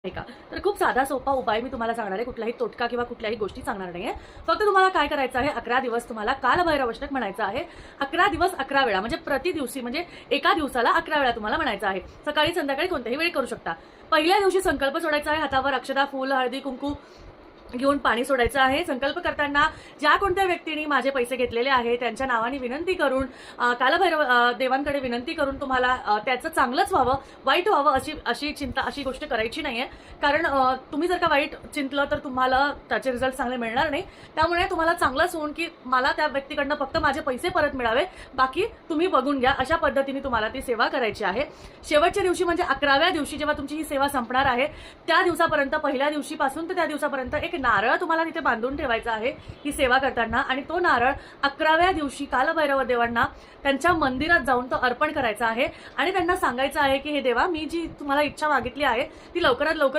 आहे का? तर खूप साधा सोपा उपाय मी तुम्हाला सांगणार आहे. कुठलाही तोटका किंवा कुठल्याही गोष्टी सांगणार नाहीये. फक्त तुम्हाला काय करायचं आहे, 11 दिवस तुम्हाला कालभैरवाष्टक म्हणायचं आहे. 11 दिवस 11 वेळा म्हणजे प्रति दिवशी म्हणजे एका दिवसाला 11 वेळा तुम्हाला म्हणायचं आहे. सकाळी, संध्याकाळी कोणत्याही वेळी करू शकता. पहिल्या दिवशी संकल्प सोडायचा आहे. हातावर अक्षता, फूल, हळदी, कुंकू घेऊन पाणी सोडायचं आहे. संकल्प करताना ज्या कोणत्या व्यक्तींनी माझे पैसे घेतलेले आहे त्यांच्या नावाने विनंती करून कालभैरव देवांकडे विनंती करून तुम्हाला त्याचं चांगलंच व्हावं, वाईट व्हावं अशी अशी चिंता अशी गोष्ट करायची नाहीये. कारण तुम्ही जर का वाईट चिंतलं तर तुम्हाला त्याचे रिझल्ट चांगले मिळणार नाही. त्यामुळे तुम्हाला चांगलंच होऊन की मला त्या व्यक्तीकडनं फक्त माझे पैसे परत मिळावे, बाकी तुम्ही बघून घ्या, अशा पद्धतीने तुम्हाला ती सेवा करायची आहे. शेवटच्या दिवशी म्हणजे 11व्या दिवशी जेव्हा तुमची ही सेवा संपणार आहे त्या दिवसापर्यंत, पहिल्या दिवशीपासून तर त्या दिवसापर्यंत एक नारळ तुम्हाला तिथे बांधून ठेवायचा आहे ही सेवा करताना. आणि तो नारळ 11व्या दिवशी कालभैरव देवांना त्यांच्या मंदिरात जाऊन तो अर्पण करायचा आहे आणि त्यांना सांगायचं आहे की हे देवा, मी जी तुम्हाला इच्छा मागितली आहे ती लवकरात लवकर